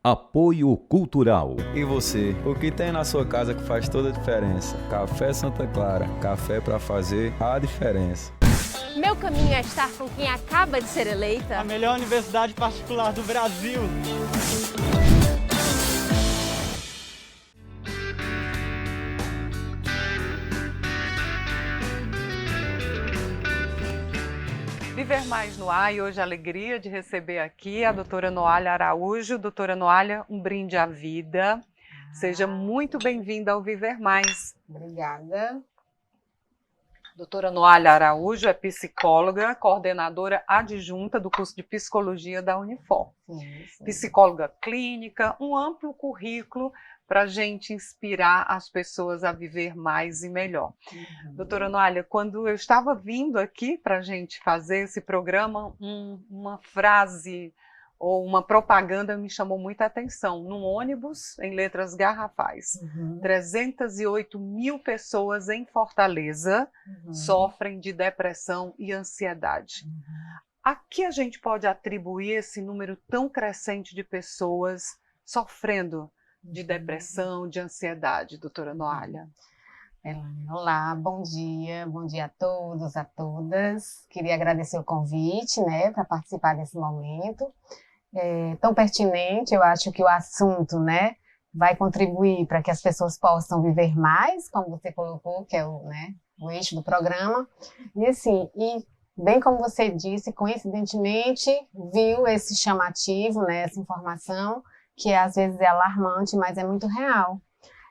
Apoio Cultural. E você, o que tem na sua casa que faz toda a diferença? Café Santa Clara, café para fazer a diferença. Meu caminho é estar com quem acaba de ser eleita a melhor universidade particular do Brasil. Viver Mais no Ar, e hoje a alegria de receber aqui a doutora Noália Araújo. Doutora Noália, um brinde à vida. Seja muito bem-vinda ao Viver Mais. Obrigada. Doutora Noália Araújo é psicóloga, coordenadora adjunta do curso de Psicologia da Unifor. Sim. Psicóloga clínica, um amplo currículo para a gente inspirar as pessoas a viver mais e melhor. Doutora Noália, quando eu estava vindo aqui para a gente fazer esse programa, uma frase ou uma propaganda me chamou muita atenção. Num ônibus, em letras garrafais, 308 mil pessoas em Fortaleza sofrem de depressão e ansiedade. A que a gente pode atribuir esse número tão crescente de pessoas sofrendo de depressão, de ansiedade, doutora Noália? Olá, bom dia a todos, a todas. Queria agradecer o convite, para participar desse momento. Tão pertinente, eu acho que o assunto, vai contribuir para que as pessoas possam viver mais, como você colocou, que é o eixo do programa. E assim, bem como você disse, coincidentemente, viu esse chamativo, essa informação, que às vezes é alarmante, mas é muito real.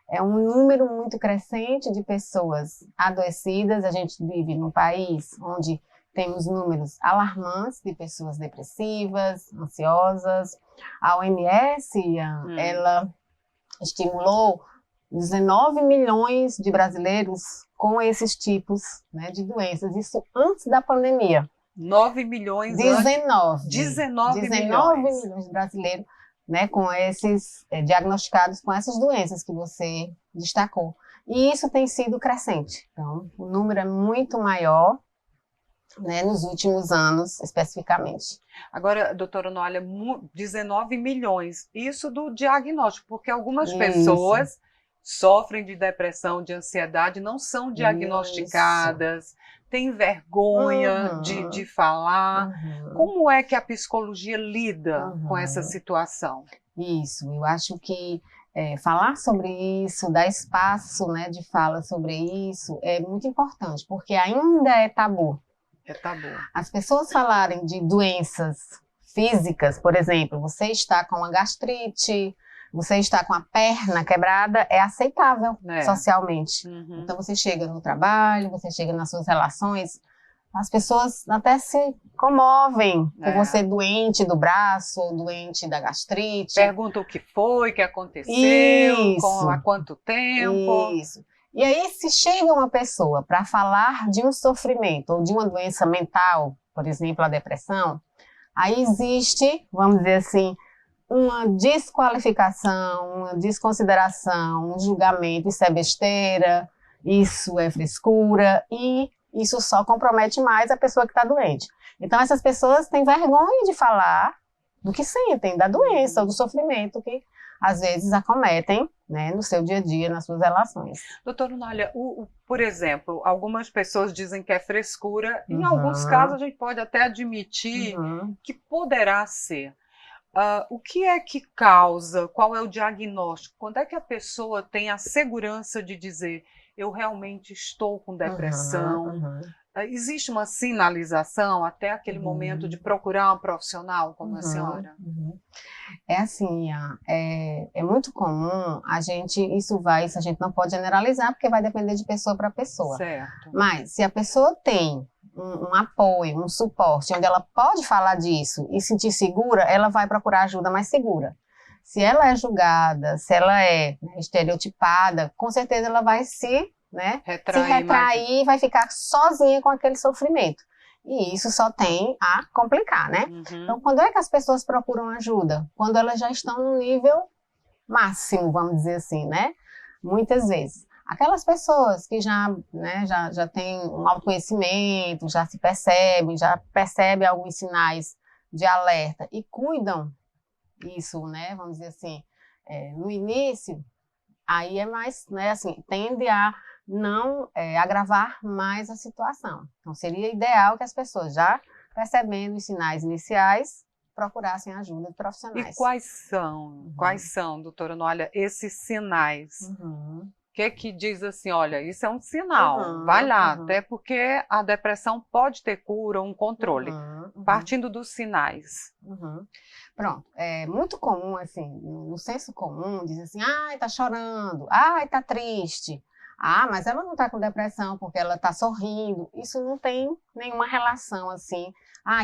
É um número muito crescente de pessoas adoecidas. A gente vive num país onde temos números alarmantes de pessoas depressivas, ansiosas. A OMS, ela estimulou 19 milhões de brasileiros com esses tipos de doenças. Isso antes da pandemia. 9 milhões? 19 milhões de brasileiros com esses diagnosticados com essas doenças que você destacou. E isso tem sido crescente. Então, o número é muito maior, nos últimos anos, especificamente. Agora, doutora Noália, 19 milhões, isso do diagnóstico, porque algumas pessoas sofrem de depressão, de ansiedade, não são diagnosticadas, têm vergonha de falar. Como é que a psicologia lida com essa situação? Isso, eu acho que falar sobre isso, dar espaço de fala sobre isso é muito importante, porque ainda é tabu. É tabu. As pessoas falarem de doenças físicas, por exemplo, você está com uma gastrite, você está com a perna quebrada, é aceitável socialmente. Então você chega no trabalho, você chega nas suas relações, as pessoas até se comovem por você doente do braço, ou doente da gastrite. Pergunta o que foi, o que aconteceu, há quanto tempo. Isso. E aí, se chega uma pessoa para falar de um sofrimento ou de uma doença mental, por exemplo, a depressão, aí existe, vamos dizer assim, uma desqualificação, uma desconsideração, um julgamento, isso é besteira, isso é frescura, e isso só compromete mais a pessoa que está doente. Então, essas pessoas têm vergonha de falar do que sentem, da doença ou do sofrimento que às vezes acometem no seu dia a dia, nas suas relações. Doutora Noália, por exemplo, algumas pessoas dizem que é frescura, em alguns casos a gente pode até admitir que poderá ser. O que é que causa, qual é o diagnóstico? Quando é que a pessoa tem a segurança de dizer, eu realmente estou com depressão? Existe uma sinalização até aquele momento de procurar um profissional como a senhora? É assim, é muito comum a gente não pode generalizar, porque vai depender de pessoa para pessoa. Certo. Mas se a pessoa tem um apoio, um suporte, onde ela pode falar disso e sentir segura, ela vai procurar ajuda mais segura. Se ela é julgada, se ela é estereotipada, com certeza ela vai se retrair, vai ficar sozinha com aquele sofrimento. E isso só tem a complicar, Então, quando é que as pessoas procuram ajuda? Quando elas já estão no nível máximo, vamos dizer assim, Muitas vezes. Aquelas pessoas que já têm um autoconhecimento, já percebem alguns sinais de alerta e cuidam isso, né, vamos dizer assim, no início, aí é mais, né, assim, tende a não agravar mais a situação. Então, seria ideal que as pessoas, já percebendo os sinais iniciais, procurassem ajuda de profissionais. E quais são, doutora Noalia, esses sinais? Uhum. O que diz assim, olha, isso é um sinal, vai lá, até porque a depressão pode ter cura, um controle, partindo dos sinais. Pronto, é muito comum, assim, no senso comum, diz assim, ai, tá chorando, ai, tá triste, mas ela não tá com depressão porque ela tá sorrindo. Isso não tem nenhuma relação, assim,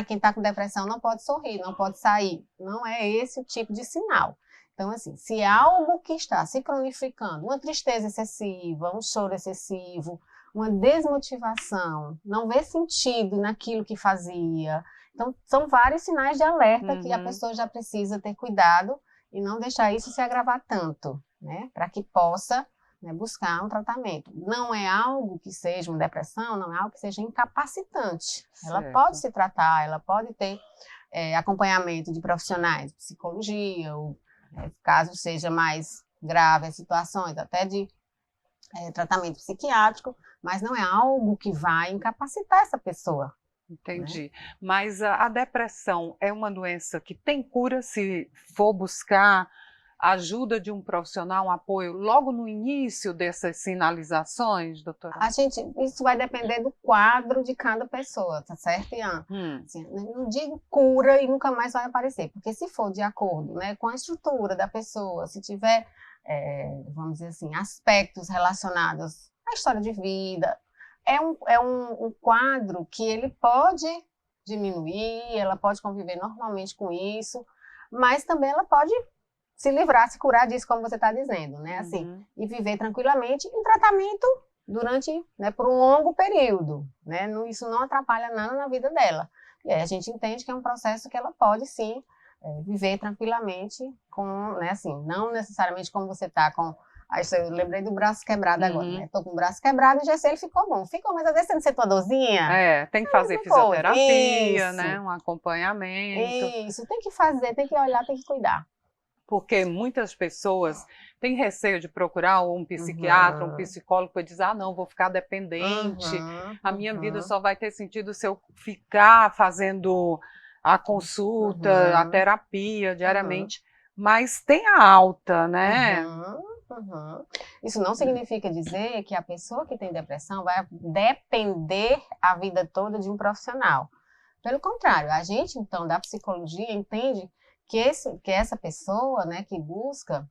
quem tá com depressão não pode sorrir, não pode sair. Não é esse o tipo de sinal. Então, assim, se algo que está se cronificando, uma tristeza excessiva, um choro excessivo, uma desmotivação, não vê sentido naquilo que fazia. Então, são vários sinais de alerta que a pessoa já precisa ter cuidado e não deixar isso se agravar tanto, né? Para que possa, né, buscar um tratamento. Não é algo que seja uma depressão, não é algo que seja incapacitante. Certo. Ela pode se tratar, ela pode ter acompanhamento de profissionais, psicologia, ou caso seja mais grave as situações, até de tratamento psiquiátrico, mas não é algo que vai incapacitar essa pessoa. Entendi. Né? Mas a depressão é uma doença que tem cura se for buscar ajuda de um profissional, um apoio logo no início dessas sinalizações, doutora? Isso vai depender do quadro de cada pessoa, tá certo, Ian? Assim, não digo cura e nunca mais vai aparecer, porque se for de acordo, né, com a estrutura da pessoa, se tiver, vamos dizer assim, aspectos relacionados à história de vida, é um quadro que ele pode diminuir, ela pode conviver normalmente com isso, mas também ela pode se livrar, se curar disso, como você está dizendo, né? Assim, e viver tranquilamente em tratamento durante, né, por um longo período, né? Isso não atrapalha nada na vida dela. E aí a gente entende que é um processo que ela pode, sim, viver tranquilamente com, né, assim, não necessariamente como você está com... Aí eu lembrei do braço quebrado agora, né? Estou com o braço quebrado e já sei, ele ficou bom. Ficou, mas às vezes você não sentou a dorzinha. Tem que fazer fisioterapia, né? Um acompanhamento. Isso, tem que fazer, tem que olhar, tem que cuidar. Porque muitas pessoas têm receio de procurar um psiquiatra, um psicólogo, para dizer, não, vou ficar dependente, a minha vida só vai ter sentido se eu ficar fazendo a consulta, a terapia diariamente. Mas tem a alta, né? Isso não significa dizer que a pessoa que tem depressão vai depender a vida toda de um profissional. Pelo contrário, a gente, então, da psicologia, entende que essa pessoa, né, que busca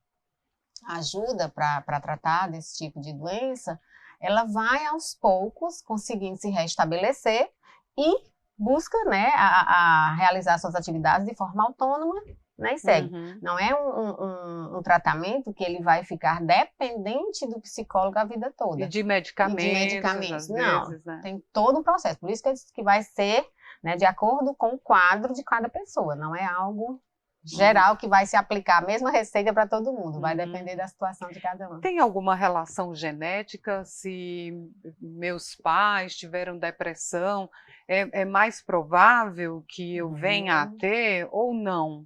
ajuda para tratar desse tipo de doença, ela vai aos poucos conseguindo se restabelecer e busca, né, a realizar suas atividades de forma autônoma, né, e segue. Não é um tratamento que ele vai ficar dependente do psicólogo a vida toda. E de medicamentos, não, vezes, né? Tem todo um processo. Por isso que vai ser, né, de acordo com o quadro de cada pessoa. Não é algo geral que vai se aplicar a mesma receita para todo mundo. Vai depender da situação de cada um. Tem alguma relação genética? Se meus pais tiveram depressão, é mais provável que eu venha a ter ou não?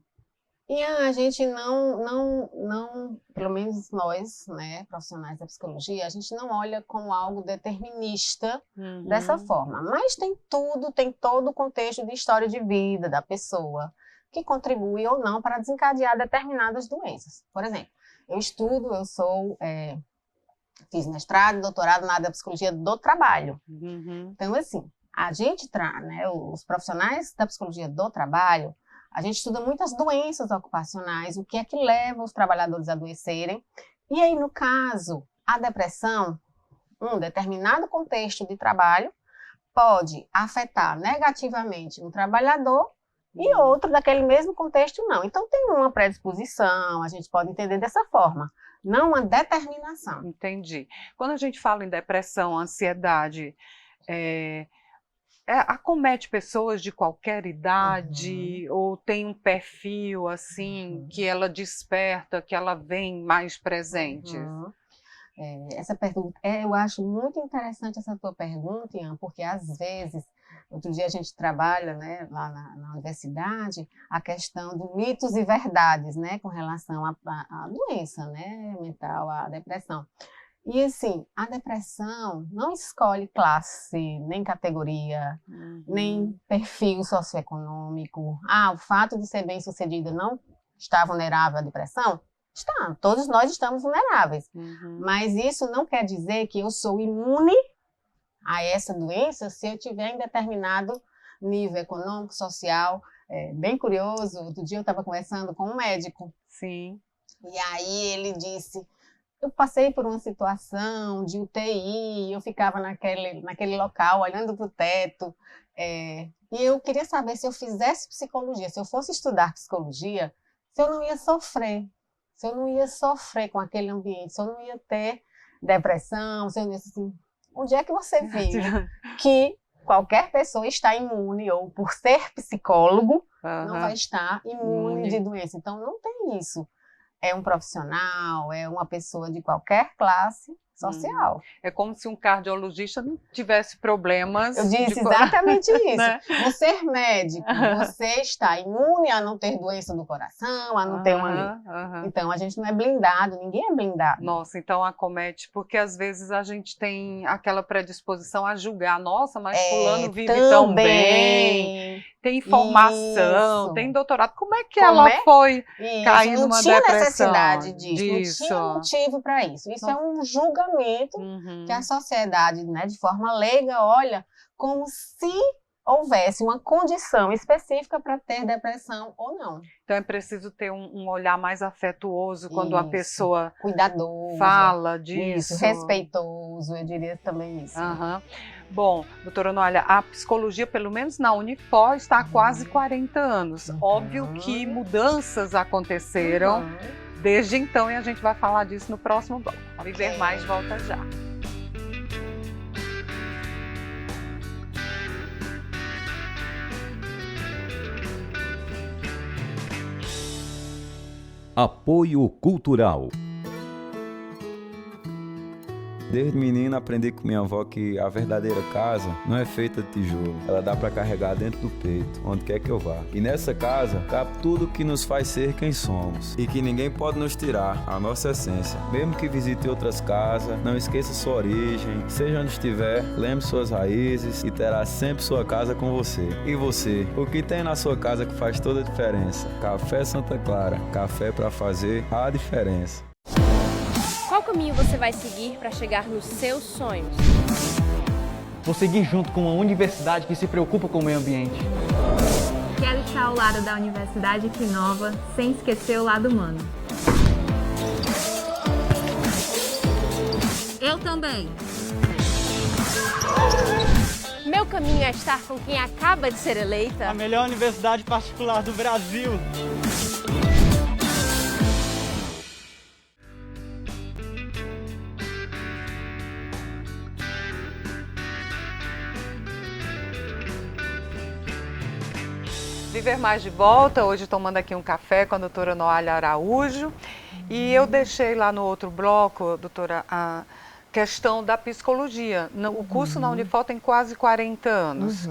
E a gente não, pelo menos nós, né, profissionais da psicologia, a gente não olha como algo determinista dessa forma. Mas tem todo o contexto de história de vida da pessoa, que contribui ou não para desencadear determinadas doenças. Por exemplo, fiz mestrado e doutorado na área da psicologia do trabalho. Então, assim, né, os profissionais da psicologia do trabalho, a gente estuda muitas doenças ocupacionais, o que é que leva os trabalhadores a adoecerem. E aí, no caso, a depressão, um determinado contexto de trabalho, pode afetar negativamente um trabalhador e outro daquele mesmo contexto não. Então tem uma predisposição, a gente pode entender dessa forma, não uma determinação. Entendi. Quando a gente fala em depressão, ansiedade, acomete pessoas de qualquer idade ou tem um perfil assim que ela desperta, que ela vem mais presente? Essa pergunta, eu acho muito interessante essa tua pergunta, Ian, porque às vezes Outro dia a gente trabalha, né, lá na universidade, a questão de mitos e verdades, né, com relação à doença, né, mental, à depressão. E assim, a depressão não escolhe classe, nem categoria, nem perfil socioeconômico. O fato de ser bem-sucedida não está vulnerável à depressão? Está, todos nós estamos vulneráveis. Mas isso não quer dizer que eu sou imune a essa doença se eu tiver em determinado nível econômico, social. Bem curioso, outro dia eu estava conversando com um médico. Sim. E aí ele disse, eu passei por uma situação de UTI, eu ficava naquele local olhando para o teto, e eu queria saber se eu fizesse psicologia, se eu fosse estudar psicologia, se eu não ia sofrer. Se eu não ia sofrer com aquele ambiente, se eu não ia ter depressão, se eu não ia assim, onde é que você viu que qualquer pessoa está imune, ou por ser psicólogo, não vai estar imune de doença? Então não tem isso. É um profissional, é uma pessoa de qualquer classe social. É como se um cardiologista não tivesse problemas. Eu disse exatamente isso. Né? Você é médico, você está imune a não ter doença do coração, a não ter uma... Então, a gente não é blindado, ninguém é blindado. Nossa, então acomete, porque às vezes a gente tem aquela predisposição a julgar. Nossa, mas fulano vive tão bem, tem informação, tem doutorado. Como é que ela foi cair numa depressão? Não tinha necessidade disso, não tinha motivo para isso. Isso é um julgamento que a sociedade, né, de forma leiga, olha como se houvesse uma condição específica para ter depressão ou não. Então é preciso ter um olhar mais afetuoso quando a pessoa cuidadoso, fala disso. Respeitoso, eu diria também isso. Bom, doutora Noalia, a psicologia, pelo menos na Unifor, está há quase 40 anos. Óbvio que mudanças aconteceram desde então, e a gente vai falar disso no próximo bloco. Viver Mais volta já. Apoio Cultural. Desde menino aprendi com minha avó que a verdadeira casa não é feita de tijolo. Ela dá para carregar dentro do peito, onde quer que eu vá. E nessa casa cabe tudo que nos faz ser quem somos. E que ninguém pode nos tirar a nossa essência. Mesmo que visite outras casas, não esqueça sua origem. Seja onde estiver, lembre suas raízes e terá sempre sua casa com você. E você? O que tem na sua casa que faz toda a diferença? Café Santa Clara. Café para fazer a diferença. Qual caminho você vai seguir para chegar nos seus sonhos? Vou seguir junto com uma universidade que se preocupa com o meio ambiente. Quero estar ao lado da universidade que inova, sem esquecer o lado humano. Eu também. Meu caminho é estar com quem acaba de ser eleita a melhor universidade particular do Brasil. Viver Mais de volta, hoje tomando aqui um café com a doutora Noalia Araújo. E eu deixei lá no outro bloco, doutora, a questão da psicologia. O curso na Unifor tem quase 40 anos.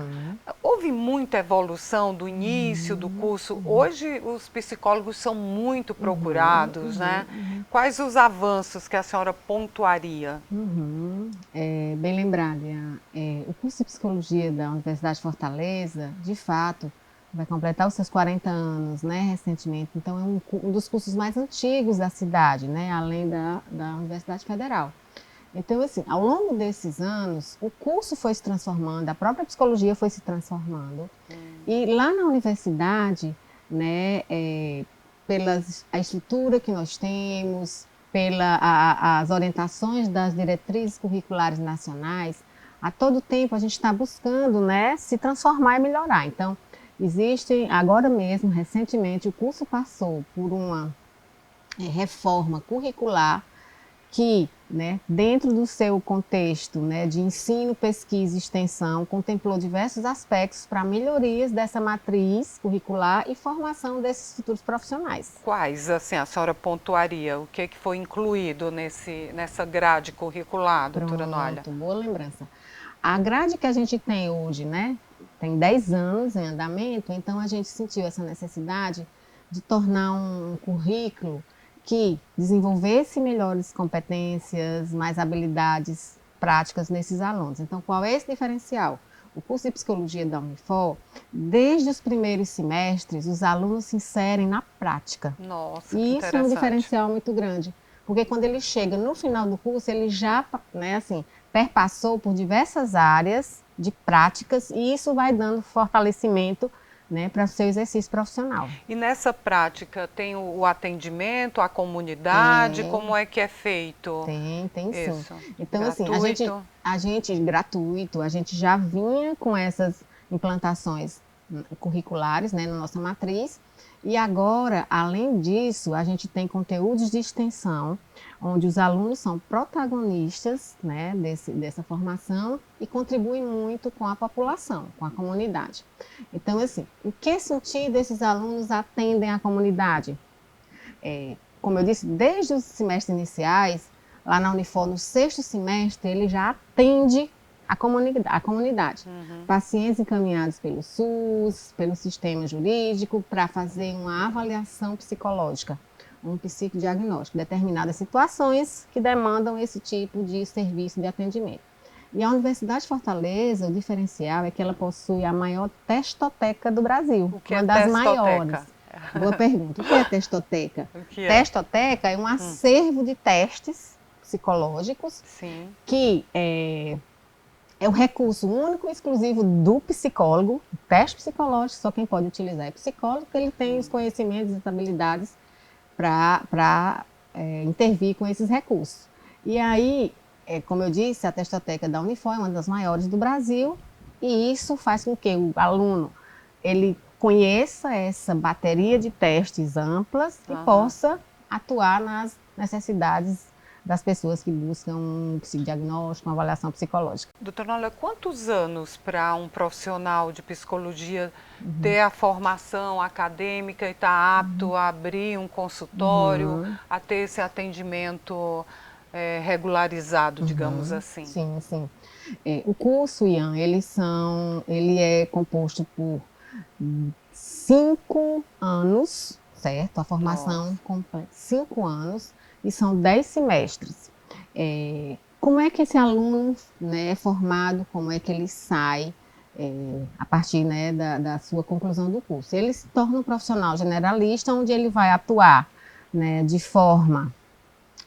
Houve muita evolução do início do curso. Hoje os psicólogos são muito procurados, né? Quais os avanços que a senhora pontuaria? Bem lembrada. O curso de psicologia da Universidade de Fortaleza, de fato, vai completar os seus 40 anos, né, recentemente. Então, é um dos cursos mais antigos da cidade, né, além da Universidade Federal. Então, assim, ao longo desses anos, o curso foi se transformando, a própria psicologia foi se transformando. E lá na universidade, né, pela a estrutura que nós temos, as orientações das diretrizes curriculares nacionais, a todo tempo a gente está buscando, né, se transformar e melhorar. Então, agora mesmo, recentemente, o curso passou por uma reforma curricular que, né, dentro do seu contexto, né, de ensino, pesquisa e extensão, contemplou diversos aspectos para melhorias dessa matriz curricular e formação desses futuros profissionais. Quais, assim, a senhora pontuaria? O que foi incluído nessa grade curricular, doutora Noalia? Boa lembrança. A grade que a gente tem hoje, né, tem 10 anos em andamento, então a gente sentiu essa necessidade de tornar um currículo que desenvolvesse melhores competências, mais habilidades práticas nesses alunos. Então, qual é esse diferencial? O curso de Psicologia da Unifor, desde os primeiros semestres, os alunos se inserem na prática. Nossa, E que isso é um interessante. diferencial muito grande, porque quando ele chega no final do curso, ele já, né, assim, perpassou por diversas áreas de práticas e isso vai dando fortalecimento, né, para o seu exercício profissional. E nessa prática tem o atendimento, a comunidade, como é que é feito? Tem sim. Isso. Então, Gratuito? assim, a gente gratuito, a gente já vinha com essas implantações curriculares, né, na nossa matriz, e agora, além disso, a gente tem conteúdos de extensão, onde os alunos são protagonistas, né, dessa formação e contribuem muito com a população, com a comunidade. Então, assim, em que sentido esses alunos atendem a comunidade? Como eu disse, desde os semestres iniciais, lá na Unifor, no 6º semestre, ele já atende a comunidade. Pacientes encaminhados pelo SUS, pelo sistema jurídico, para fazer uma avaliação psicológica, um psicodiagnóstico, determinadas situações que demandam esse tipo de serviço de atendimento. E a Universidade de Fortaleza, o diferencial é que ela possui a maior testoteca do Brasil, O que uma é das testoteca? maiores. Boa pergunta. O que é testoteca? O que é? Testoteca é um acervo de testes psicológicos Sim. que é um recurso único e exclusivo do psicólogo. O teste psicológico, só quem pode utilizar é psicólogo, porque ele tem os conhecimentos e as habilidades para intervir com esses recursos. E aí, como eu disse, a testoteca da Unifor é uma das maiores do Brasil e isso faz com que o aluno ele conheça essa bateria de testes amplas e possa atuar nas necessidades das pessoas que buscam um psicodiagnóstico, uma avaliação psicológica. Doutora, olha, quantos anos para um profissional de psicologia ter a formação acadêmica e estar apto a abrir um consultório, a ter esse atendimento regularizado, digamos assim? Sim, sim. O curso, Ian, ele é composto por 5 anos, certo? A formação completa 5 anos e são 10 semestres. Como é que esse aluno, né, é formado, como é que ele sai a partir, né, da sua conclusão do curso? Ele se torna um profissional generalista, onde ele vai atuar, né, de forma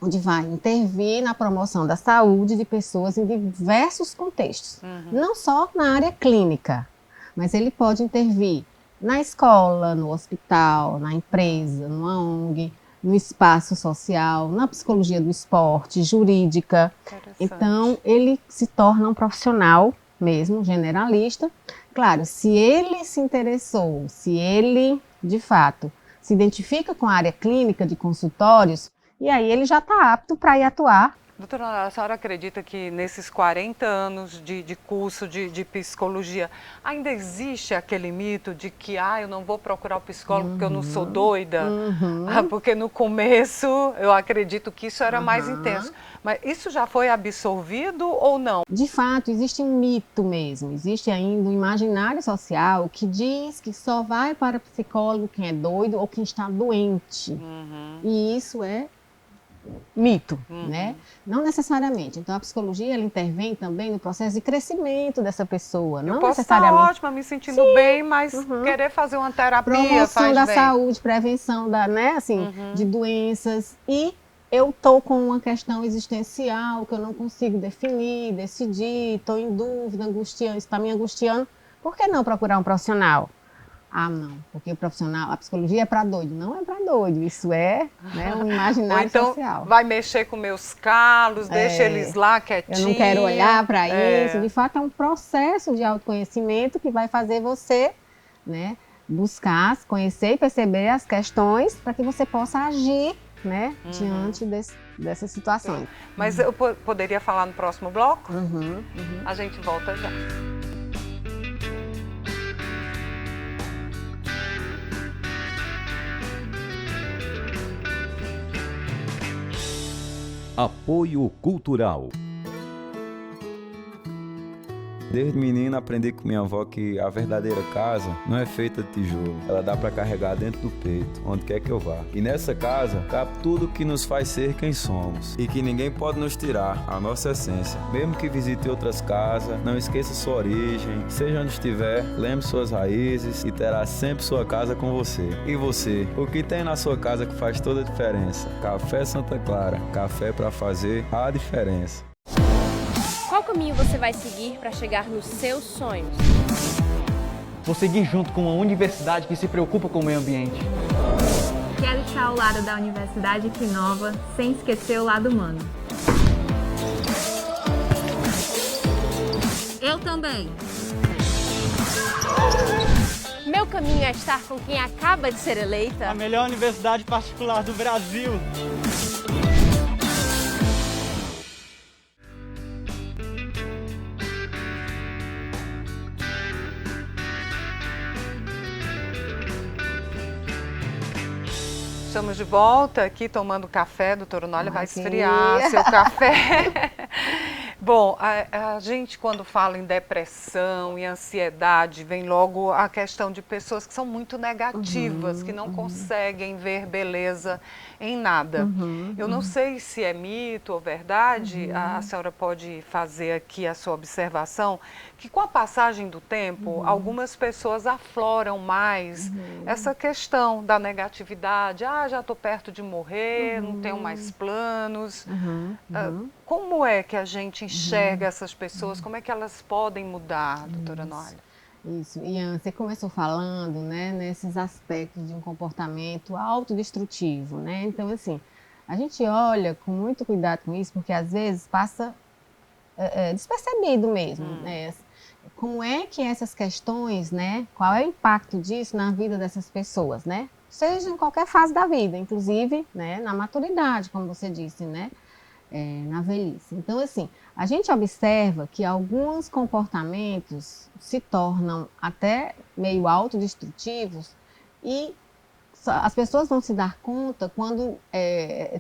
onde vai intervir na promoção da saúde de pessoas em diversos contextos, não só na área clínica, mas ele pode intervir na escola, no hospital, na empresa, numa ONG, no espaço social, na psicologia do esporte, jurídica. Então, ele se torna um profissional mesmo, generalista. Claro, se ele se interessou, se ele, de fato, se identifica com a área clínica de consultórios, e aí ele já está apto para ir atuar. Doutora, a senhora acredita que nesses 40 anos de curso de psicologia ainda existe aquele mito de que eu não vou procurar o psicólogo porque eu não sou doida? Porque no começo eu acredito que isso era mais intenso. Mas isso já foi absorvido ou não? De fato, existe um mito mesmo, existe ainda um imaginário social que diz que só vai para psicólogo quem é doido ou quem está doente. E isso é mito, né? Não necessariamente. Então, a psicologia, ela intervém também no processo de crescimento dessa pessoa. Eu não posso necessariamente estar ótima, me sentindo bem, mas querer fazer uma terapia promoção faz da bem. saúde, prevenção né, assim, de doenças. E eu estou com uma questão existencial que eu não consigo definir, decidir, estou em dúvida, angustiando, isso está me angustiando. Por que não procurar um profissional? Não, porque o profissional, a psicologia é para doido. Não é para doido, isso é, né, um imaginário Ou então, social. vai mexer com meus calos, deixa eles lá quietinhos. Eu não quero olhar para isso. De fato, é um processo de autoconhecimento que vai fazer você, né, buscar, conhecer e perceber as questões para que você possa agir, né, diante dessas situações. Mas eu poderia falar no próximo bloco? A gente volta já. Apoio Cultural. Desde menino aprendi com minha avó que a verdadeira casa não é feita de tijolo. Ela dá para carregar dentro do peito, onde quer que eu vá. E nessa casa cabe tudo que nos faz ser quem somos. E que ninguém pode nos tirar a nossa essência. Mesmo que visite outras casas, não esqueça sua origem. Seja onde estiver, lembre suas raízes e terá sempre sua casa com você. E você, o que tem na sua casa que faz toda a diferença? Café Santa Clara, café para fazer a diferença. Qual caminho você vai seguir para chegar nos seus sonhos? Vou seguir junto com uma universidade que se preocupa com o meio ambiente. Quero estar ao lado da Universidade que inova, sem esquecer o lado humano. Eu também. Meu caminho é estar com quem acaba de ser eleita. A melhor universidade particular do Brasil. Estamos de volta aqui tomando café, doutora Nolha vai esfriar seu café. Bom, a gente quando fala em depressão e ansiedade, vem logo a questão de pessoas que são muito negativas, que não conseguem ver beleza em nada. Eu não sei se é mito ou verdade, a senhora pode fazer aqui a sua observação, que com a passagem do tempo, algumas pessoas afloram mais essa questão da negatividade. Ah, já estou perto de morrer, não tenho mais planos. Como é que a gente enxerga essas pessoas? Como é que elas podem mudar, doutora Nolha? Isso, Ian, você começou falando, né, nesses aspectos de um comportamento autodestrutivo, né? Então, assim, a gente olha com muito cuidado com isso, porque às vezes passa despercebido mesmo, né? Como é que essas questões, né, qual é o impacto disso na vida dessas pessoas, né? Seja em qualquer fase da vida, inclusive, né, na maturidade, como você disse, né? Na velhice. Então, assim, a gente observa que alguns comportamentos se tornam até meio autodestrutivos e as pessoas vão se dar conta quando,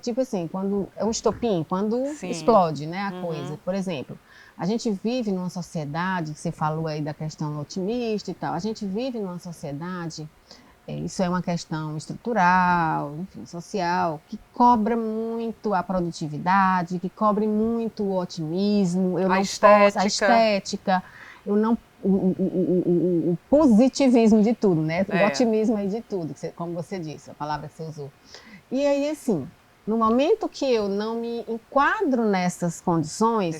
tipo assim, quando é um estopim, quando explode, né, a coisa. Por exemplo, a gente vive numa sociedade, que você falou aí da questão otimista e tal, a gente vive numa sociedade, isso é uma questão estrutural, enfim, social, que cobra muito a produtividade, que cobre muito o otimismo, a estética, o positivismo de tudo, né? O otimismo aí de tudo, como você disse, a palavra que você usou. E aí, assim, no momento que eu não me enquadro nessas condições,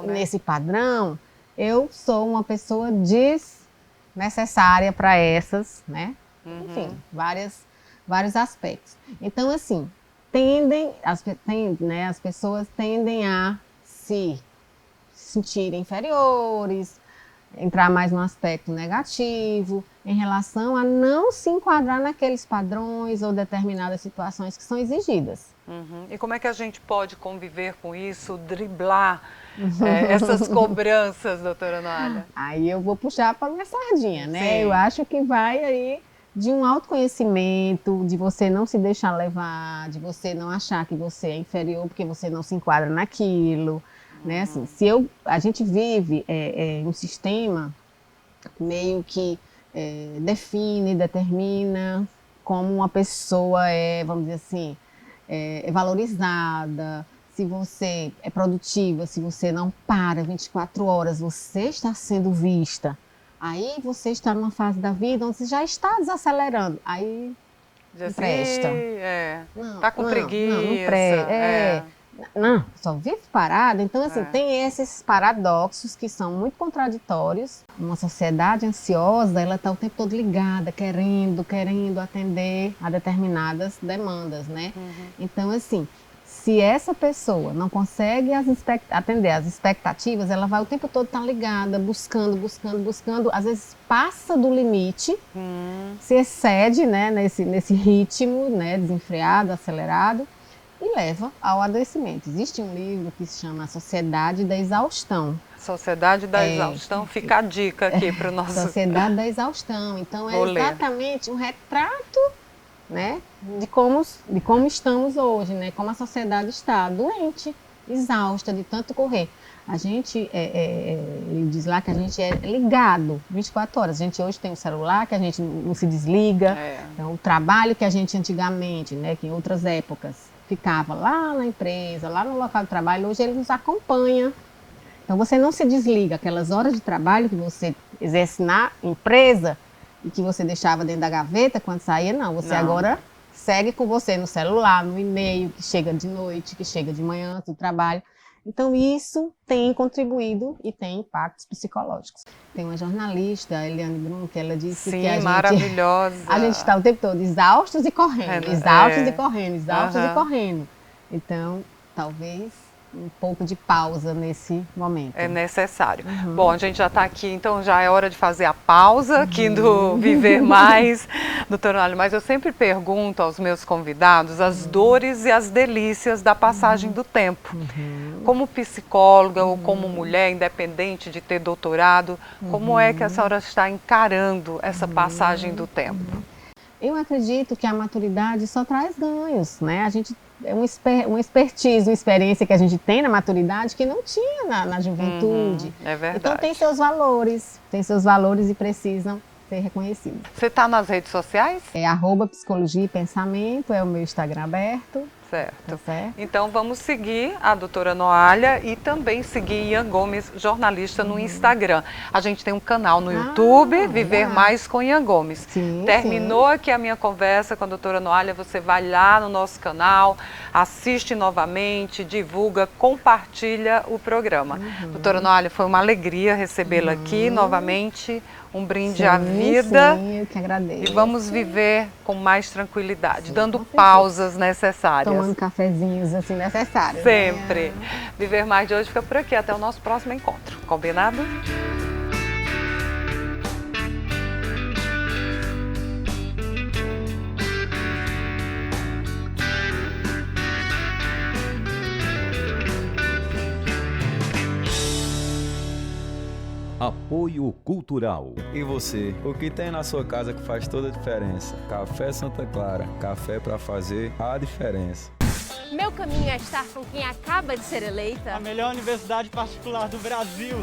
nesse padrão, eu sou uma pessoa desnecessária para essas, né? Enfim, vários aspectos. Então, assim, as pessoas tendem a se sentirem inferiores, entrar mais no aspecto negativo, em relação a não se enquadrar naqueles padrões ou determinadas situações que são exigidas. E como é que a gente pode conviver com isso, driblar essas cobranças, doutora Nolha? Aí eu vou puxar para minha sardinha, né? Sim. Eu acho que vai aí de um autoconhecimento, de você não se deixar levar, de você não achar que você é inferior porque você não se enquadra naquilo, né? Assim, a gente vive um sistema meio que define, determina como uma pessoa vamos dizer assim, é valorizada, se você é produtiva, se você não para 24 horas, você está sendo vista. Aí você está numa fase da vida onde você já está desacelerando. Aí não presta. Está com preguiça. Não presta. Não, só vive parada. Então, assim, tem esses paradoxos que são muito contraditórios. Uma sociedade ansiosa, ela está o tempo todo ligada, querendo atender a determinadas demandas, né? Então, assim, se essa pessoa não consegue atender às expectativas, ela vai o tempo todo estar ligada, buscando, às vezes passa do limite, se excede, né, nesse ritmo, né, desenfreado, acelerado, e leva ao adoecimento. Existe um livro que se chama A Sociedade da Exaustão. Sociedade da Exaustão, fica a dica aqui para o nosso... Sociedade da Exaustão. Então, é exatamente um retrato, né, de como estamos hoje, né, como a sociedade está doente, exausta de tanto correr. A gente, ele diz lá que a gente é ligado 24 horas. A gente hoje tem um celular que a gente não se desliga. Então, o trabalho que a gente antigamente, né, que em outras épocas, ficava lá na empresa, lá no local de trabalho, hoje ele nos acompanha. Então, você não se desliga. Aquelas horas de trabalho que você exerce na empresa e que você deixava dentro da gaveta quando saía, não. Você agora segue com você no celular, no e-mail, que chega de noite, que chega de manhã do trabalho. Então, isso tem contribuído e tem impactos psicológicos. Tem uma jornalista, a Eliane Brum, que ela disse que a maravilhosa. A gente está o tempo todo exaustos e correndo, exaustos e correndo, exaustos e correndo. Então, talvez um pouco de pausa nesse momento. É necessário. Bom, a gente já está aqui, então já é hora de fazer a pausa aqui do Viver Mais, doutora Noalia. Mas eu sempre pergunto aos meus convidados as dores e as delícias da passagem do tempo. Como psicóloga ou como mulher, independente de ter doutorado, como é que a senhora está encarando essa passagem do tempo? Eu acredito que a maturidade só traz ganhos, né? A gente é uma expertise, uma experiência que a gente tem na maturidade que não tinha na juventude. É verdade. Então tem seus valores e precisam ser reconhecidos. Você está nas redes sociais? É @psicologia e pensamento, é o meu Instagram aberto. Certo. Tá certo. Então vamos seguir a doutora Noalia e também seguir Ian Gomes, jornalista, no Instagram. A gente tem um canal no YouTube, Viver Mais com Ian Gomes. Sim, Terminou aqui a minha conversa com a doutora Noalia, você vai lá no nosso canal, assiste novamente, divulga, compartilha o programa. Doutora Noalia, foi uma alegria recebê-la aqui novamente. Um brinde à vida. Sim, eu que agradeço. E vamos viver com mais tranquilidade, dando pausas necessárias. Tomando cafezinhos assim necessários. Sempre. Né? Viver Mais de hoje fica por aqui. Até o nosso próximo encontro. Combinado? Apoio Cultural. E você? O que tem na sua casa que faz toda a diferença? Café Santa Clara. Café para fazer a diferença. Meu caminho é estar com quem acaba de ser eleita A melhor universidade particular do Brasil.